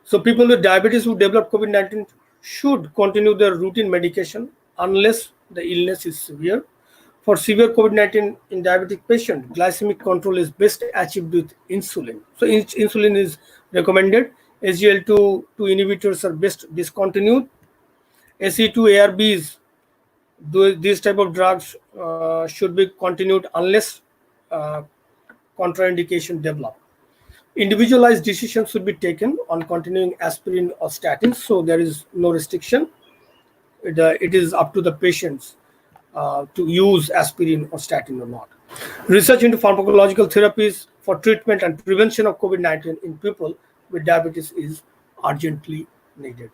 So people with diabetes who develop COVID-19 should continue their routine medication unless the illness is severe. For severe COVID-19 in diabetic patient, glycemic control is best achieved with insulin. So insulin is recommended. SGLT2 inhibitors are best discontinued. SE2 ARBs, these type of drugs should be continued unless uh, contraindication develop. Individualized decisions should be taken on continuing aspirin or statins, so there is no restriction. It is up to the patients to use aspirin or statin or not. Research into pharmacological therapies for treatment and prevention of COVID-19 in people with diabetes is urgently needed.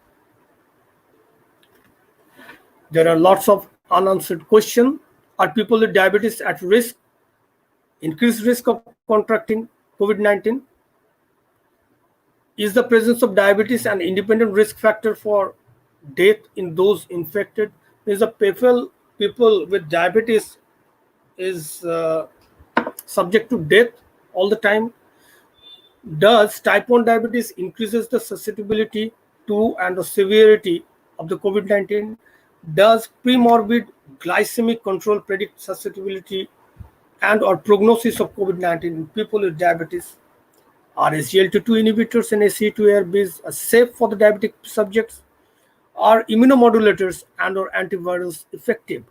There are lots of unanswered questions. Are people with diabetes at risk, increased risk of contracting COVID-19? Is the presence of diabetes an independent risk factor for death in those infected? Is the people with diabetes is subject to death all the time? Does type 1 diabetes increases the susceptibility to and the severity of the COVID-19? Does premorbid glycemic control predict susceptibility and or prognosis of COVID-19 in people with diabetes? Are SGLT2 inhibitors and SE2 ARBs safe for the diabetic subjects? Are immunomodulators and or antivirals effective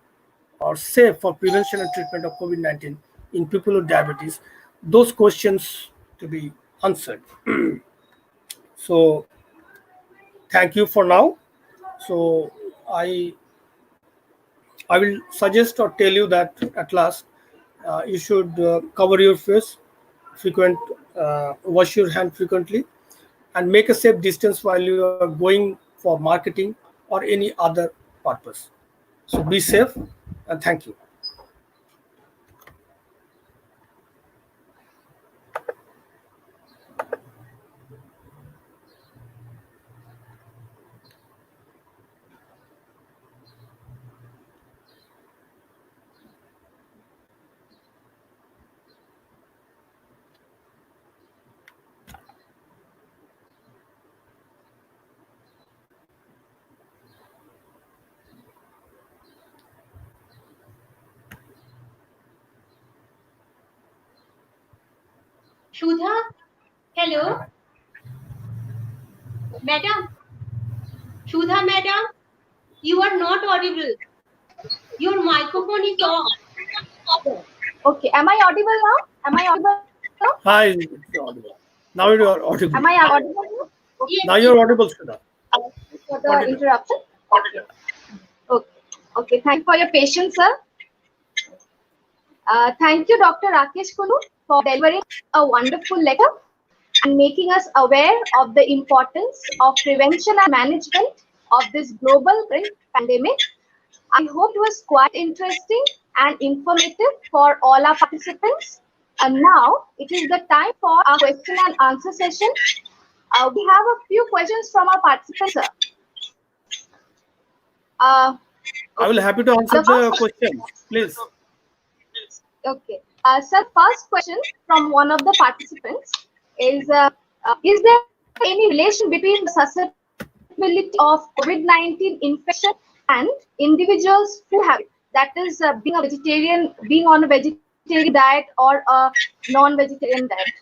or safe for prevention and treatment of COVID-19 in people with diabetes? Those questions to be answered. So thank you for now. So I I will suggest or tell you that at last you should cover your face, frequent wash your hand frequently, and make a safe distance while you are going for marketing or any other purpose. So be safe and thank you. Shudha, hello, madam. Shudha, madam, you are not audible. Your microphone is off. Okay, am I audible now? Am I audible now? Hi, it's audible. Now you are audible. Am I audible now? Yes. Now you are audible, Sudha. For the interruption. Okay. Okay. Thank you for your patience, sir. Thank you, Dr. Rakesh Kulu, for delivering a wonderful lecture and making us aware of the importance of prevention and management of this global pandemic. I hope it was quite interesting and informative for all our participants. And now it is the time for our question and answer session. We have a few questions from our participants, sir. I will happy to answer the questions, please. Okay. Sir, first question from one of the participants is there any relation between susceptibility susceptibility of COVID-19 infection and individuals' food habit. That is being a vegetarian, being on a vegetarian diet or a non-vegetarian diet.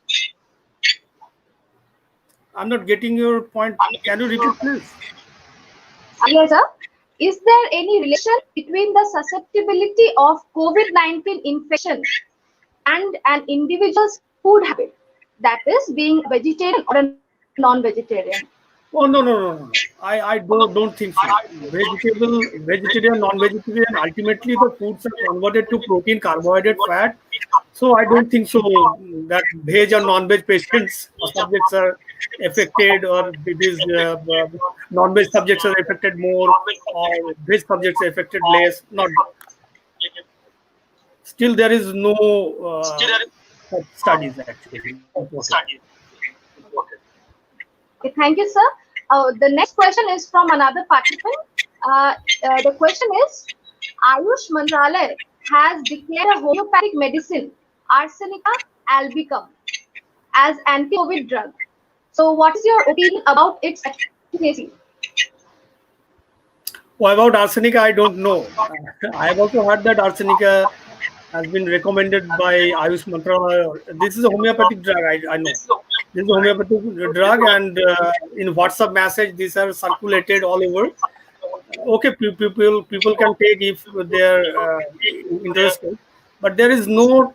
I'm not getting your point. Can you repeat, please? Yes, sir. Is there any relation between the susceptibility of COVID-19 infection and an individual's food habit? That is being a vegetarian or a non-vegetarian. Oh, no. I don't think so. Vegetarian, non-vegetarian, ultimately the foods are converted to protein, carbohydrate, fat. So I don't think so that veg or non-veg patients or subjects are affected, or these non-veg subjects are affected more, or veg subjects are affected less. Not still there is no studies actually reported. Okay, thank you, sir. The next question is from another participant. The question is, Ayush Mantralaya has declared a homeopathic medicine, Arsenica albicum, as anti-COVID drug. So, what is your opinion about its efficacy? Well, about arsenica, I don't know. I have also heard that arsenica has been recommended by Ayush Mantra. This is a homeopathic drug, I know. This is a homeopathic drug, and in WhatsApp message, these are circulated all over. Okay, people can take if they are interested, but there is no,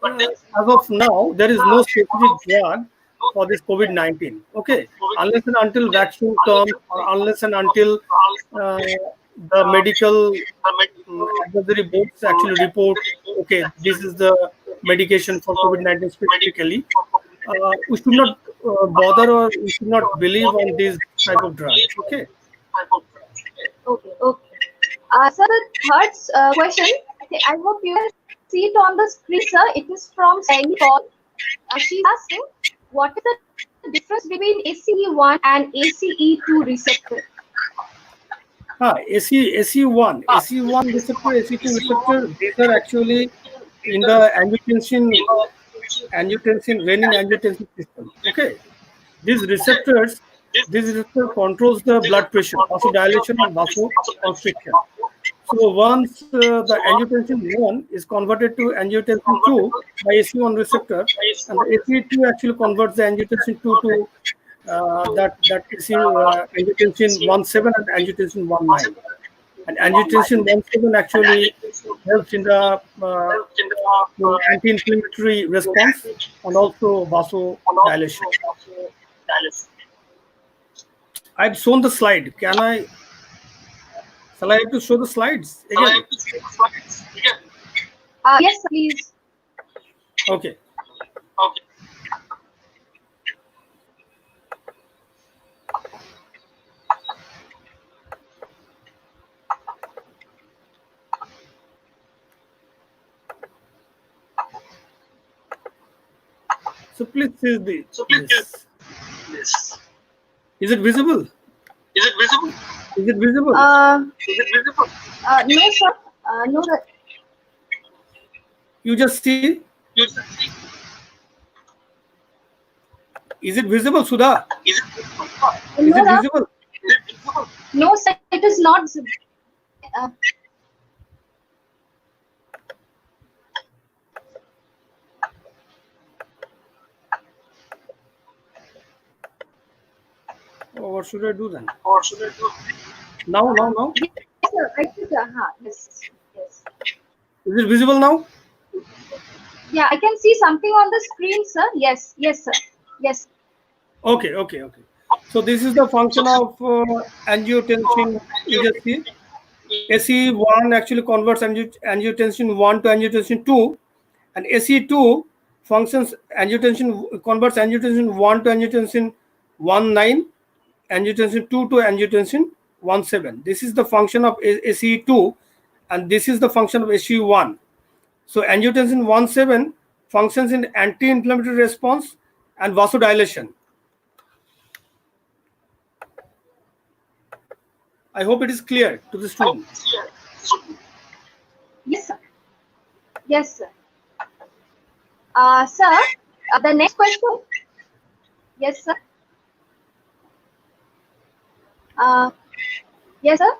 as of now, there is no specific drug for this COVID-19. Okay, unless and until vaccine comes, or unless and until uh, the medical advisory boards actually report, okay, this is the medication for COVID-19 specifically. We should not bother, or we should not believe on these type of drugs. Okay. Okay. Sir, the third question, I hope you can see it on the screen, sir. It is from Sandy Paul. She's asking, what is the difference between ACE1 and ACE2 receptor? ACE1 receptor, ACE2 receptor, these are actually in the renin-angiotensin system. Okay, these receptors, this receptor controls the blood pressure, vasodilation and vasoconstriction. So once the angiotensin 1 is converted to angiotensin 2 by ACE1 receptor, and the ACE2 actually converts the angiotensin 2 to that is angiotensin 1,7 and angiotensin 1,9. And angiotensin 1,7 actually helps in the anti-inflammatory response and also vasodilation. I've shown the slide. Shall I have to show the slides again? Yes, please. Okay. So please see this. Is it visible? Is it visible? No, sir. No, sir. You just see. Is it visible, Sudha? Is No, it sir. visible? No, sir. It is not visible. Oh, what should I do then? Now? Yes, sir. I think, yes. Is it visible now? Yeah, I can see something on the screen, sir. Yes, sir. Yes. Okay. So this is the function of angiotensin. You just see. ACE1 actually converts angiotensin 1 to angiotensin 2, and ACE2 converts angiotensin 1 to angiotensin 1,9, angiotensin 2 to angiotensin 1,7. This is the function of ACE2, and this is the function of ACE1. So angiotensin 1,7 functions in anti-inflammatory response and vasodilation. I hope it is clear to the student. Yes, sir. Yes, sir. Sir, the next question. Yes, sir. Yes, sir.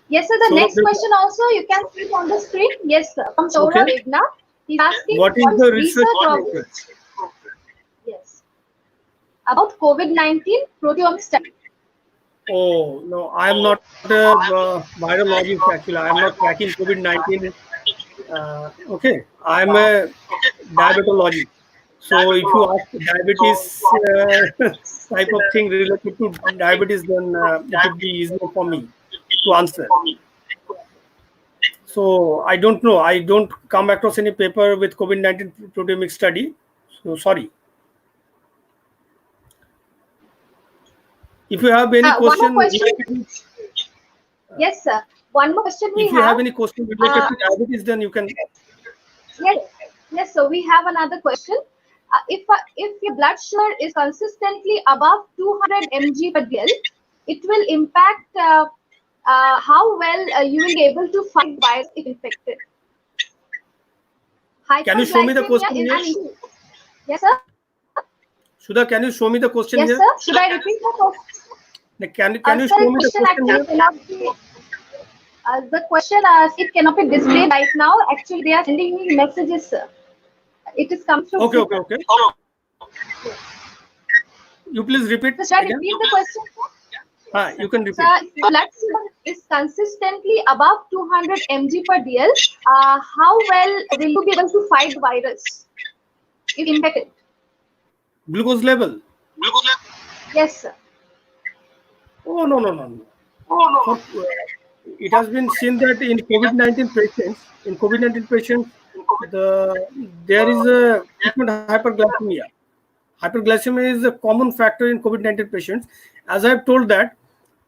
Yes, sir. The So next question also you can see it on the screen. Yes, sir. From okay. Rabindra. He's asking What is what the is research research of paper? yes about COVID-19 proteomic study. Oh no, I am not a virologist actually. I am not tracking COVID-19. Okay, I am a diabetologist. So if you ask diabetes type of thing related to diabetes, then it would be easier for me to answer. So I don't know. I don't come across any paper with COVID-19 proteomic study. So sorry. If you have any One more question question. related, Yes, sir. One more question we if you have. have any question related Uh, to diabetes, then you can. yes, yes. So we have another question. If your blood sugar is consistently above 200 mg per dl, it will impact how well you will be able to fight virus if infected. Can you show me the Hyperglycemia question is here? an issue. Yes, sir. Sudha, can you show me the question Yes, here? sir. Should I repeat the question? Can you show Sir, me the question question actually here? cannot be. The question it cannot be displayed right now. Actually, they are sending me messages, sir. It is come through Okay, okay, Twitter. okay. You please repeat So, should I again. repeat the question, sir? You can So, repeat. if blood sugar is consistently above 200 mg per dl, how well will you be able to fight virus if infected? Glucose level. Yes, sir. Oh no, no, no, no. For, it has been seen that in COVID-19 patients, there is a frequent hyperglycemia. Hyperglycemia is a common factor in COVID-19 patients. As I have told that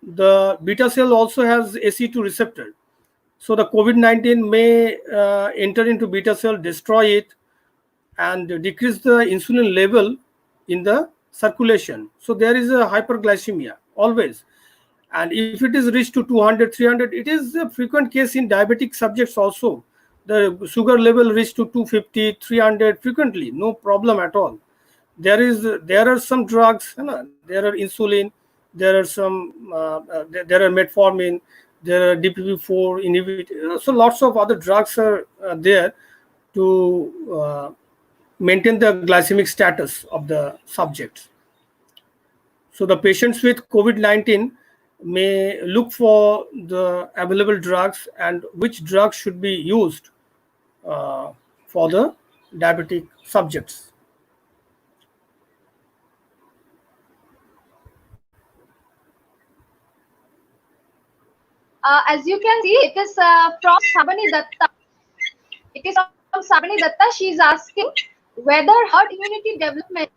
the beta cell also has ACE2 receptor. So the COVID-19 may enter into beta cell, destroy it, and decrease the insulin level in the circulation. So there is a hyperglycemia always. And if it is reached to 200, 300, it is a frequent case in diabetic subjects also. The sugar level reached to 250, 300 frequently, no problem at all. There are some drugs, you know, there are insulin, there are some there are metformin, there are DPP4 inhibitor. So lots of other drugs are there to maintain the glycemic status of the subjects. So the patients with COVID-19 may look for the available drugs and which drugs should be used uh, for the diabetic subjects. As you can see, it is from Sabani Datta. It is from Sabani Datta. She is asking whether herd immunity development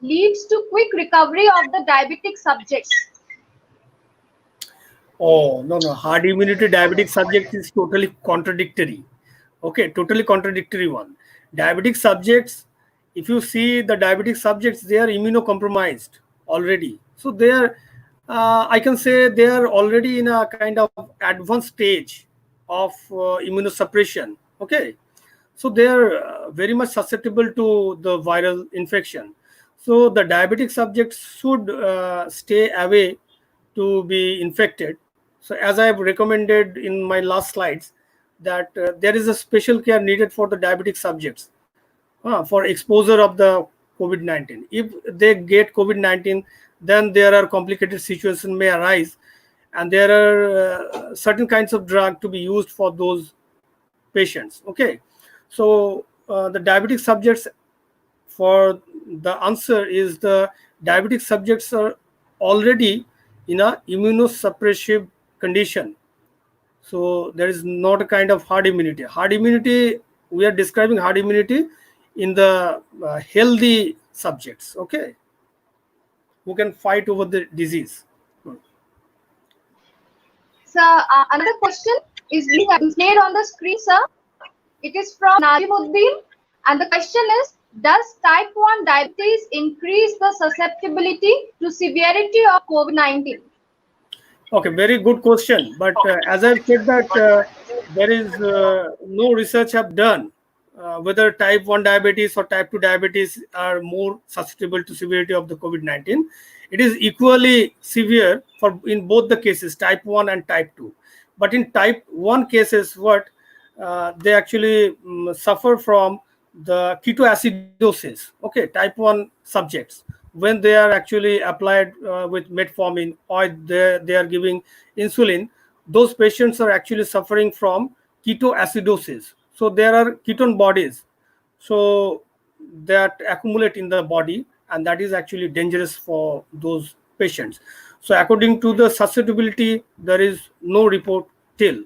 leads to quick recovery of the diabetic subjects. Oh, no, no. Hard immunity diabetic subject is totally contradictory. Okay, totally contradictory one. Diabetic subjects, if you see the diabetic subjects, they are immunocompromised already. So they are, I can say they are already in a kind of advanced stage of immunosuppression. Okay, so they are very much susceptible to the viral infection. So the diabetic subjects should stay away to be infected. So as I have recommended in my last slides, that there is a special care needed for the diabetic subjects for exposure of the COVID-19. If they get COVID-19, then there are complicated situations may arise, and there are certain kinds of drug to be used for those patients. Okay, so the diabetic subjects, for the answer is the diabetic subjects are already in a immunosuppressive condition. So there is not a kind of hard immunity. Hard immunity, we are describing hard immunity in the healthy subjects, okay, who can fight over the disease. So another question is being displayed on the screen, sir. It is from Najimuddin, and the question is: does type 1 diabetes increase the susceptibility to severity of COVID-19? Okay, very good question. But as I've said that there is no research have done whether type 1 diabetes or type 2 diabetes are more susceptible to severity of the COVID-19. It is equally severe for in both the cases, type 1 and type 2. But in type 1 cases, what they actually suffer from the ketoacidosis. Okay, type 1 subjects, when they are actually applied with metformin, or they are giving insulin, those patients are actually suffering from ketoacidosis. So there are ketone bodies, so that accumulate in the body, and that is actually dangerous for those patients. So according to the susceptibility, there is no report till.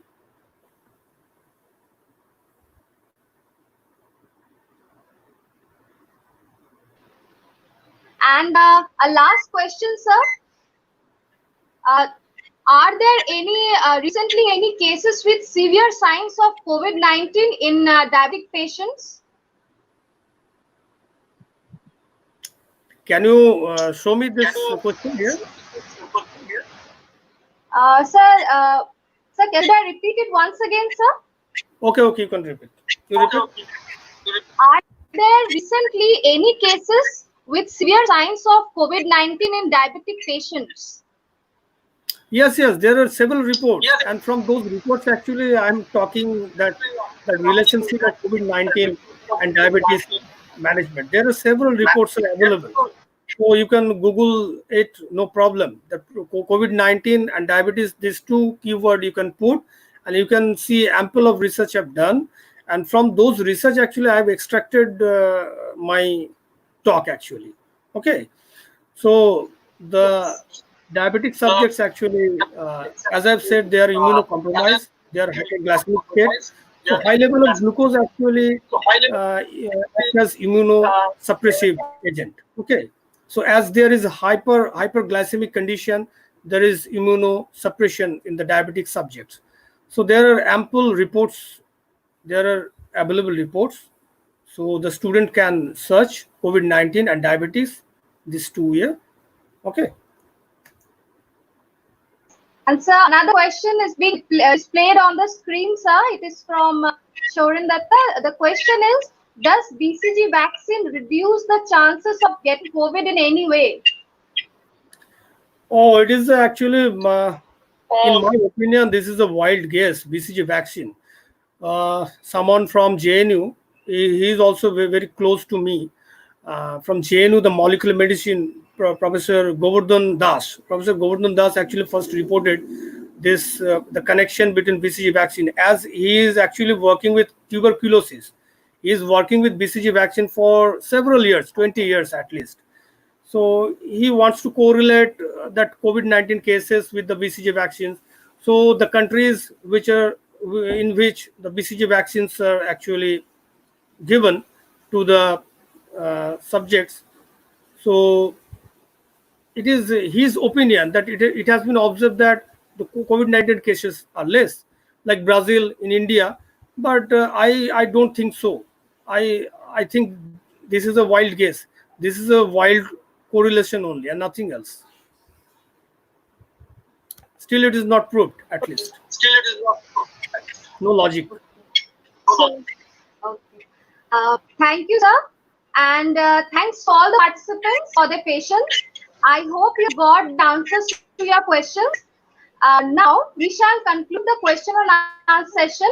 And a last question, sir. Uh, are there any recently any cases with severe signs of COVID-19 in diabetic patients? Can you show me this question here? Sir, sir, can I repeat it once again, sir? Okay, you can repeat. You repeat. Are there recently any cases with severe signs of COVID-19 in diabetic patients? Yes, there are several reports, and from those reports, actually, I'm talking that the relationship of COVID-19 and diabetes management. There are several reports are available, so you can Google it, no problem. The COVID-19 and diabetes, these two keyword you can put, and you can see ample of research I've done, and from those research, actually, I've extracted my talk actually. Okay, so the diabetic subjects actually, as I've said, they are immunocompromised, they are hyperglycemic state. So high level of glucose actually act as immunosuppressive agent. Okay. So as there is a hyperglycemic condition, there is immunosuppression in the diabetic subjects. So there are ample reports, there are available reports. So the student can search COVID-19 and diabetes, these 2 year. Okay. And sir, another question is being displayed on the screen, sir. It is from Shorin Datta. The question is, does BCG vaccine reduce the chances of getting COVID in any way? Oh, it is actually, in my opinion, this is a wild guess. BCG vaccine. Someone from JNU, he is also very, very close to me. From JNU, the molecular medicine Professor Govardhan Das. Professor Govardhan Das actually first reported this the connection between BCG vaccine, as he is actually working with tuberculosis. He is working with BCG vaccine for several years, 20 years at least. So he wants to correlate that COVID-19 cases with the BCG vaccines. So the countries which are in which the BCG vaccines are actually given to the subjects. So it is his opinion that it has been observed that the COVID-19 cases are less, like Brazil, in India, but I don't think so. I think this is a wild guess. This is a wild correlation only, and nothing else. Still, it is not proved. At least, no logic. So, okay. Thank you, sir. And thanks to all the participants for their patience. I hope you got the answers to your questions. Now, we shall conclude the question and answer session.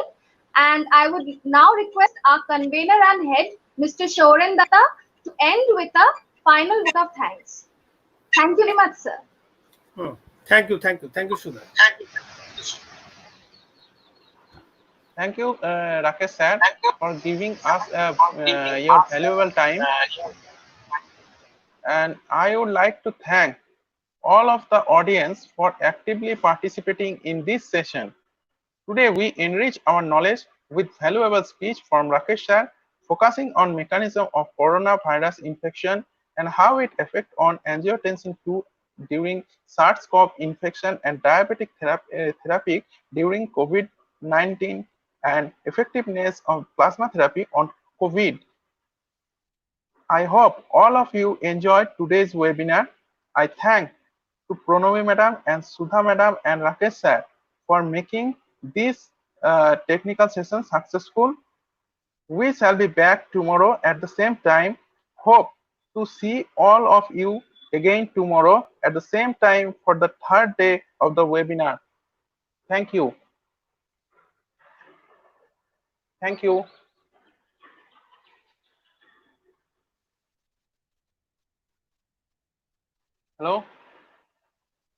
And I would now request our convener and head, Mr. Shoren Datta, to end with a final vote of thanks. Thank you very much, sir. Thank you, Sudha. Thank you, Rakesh sir, for giving us your valuable time. And I would like to thank all of the audience for actively participating in this session. Today, we enrich our knowledge with valuable speech from Rakesh sir, focusing on mechanism of coronavirus infection and how it affects on angiotensin II during SARS-CoV infection and diabetic therapy during COVID-19 and effectiveness of plasma therapy on COVID. I hope all of you enjoyed today's webinar. I thank to Pronomi madam and Sudha madam and Rakesh sir for making this technical session successful. We shall be back tomorrow at the same time. Hope to see all of you again tomorrow at the same time for the third day of the webinar. Thank you. Thank you. Hello.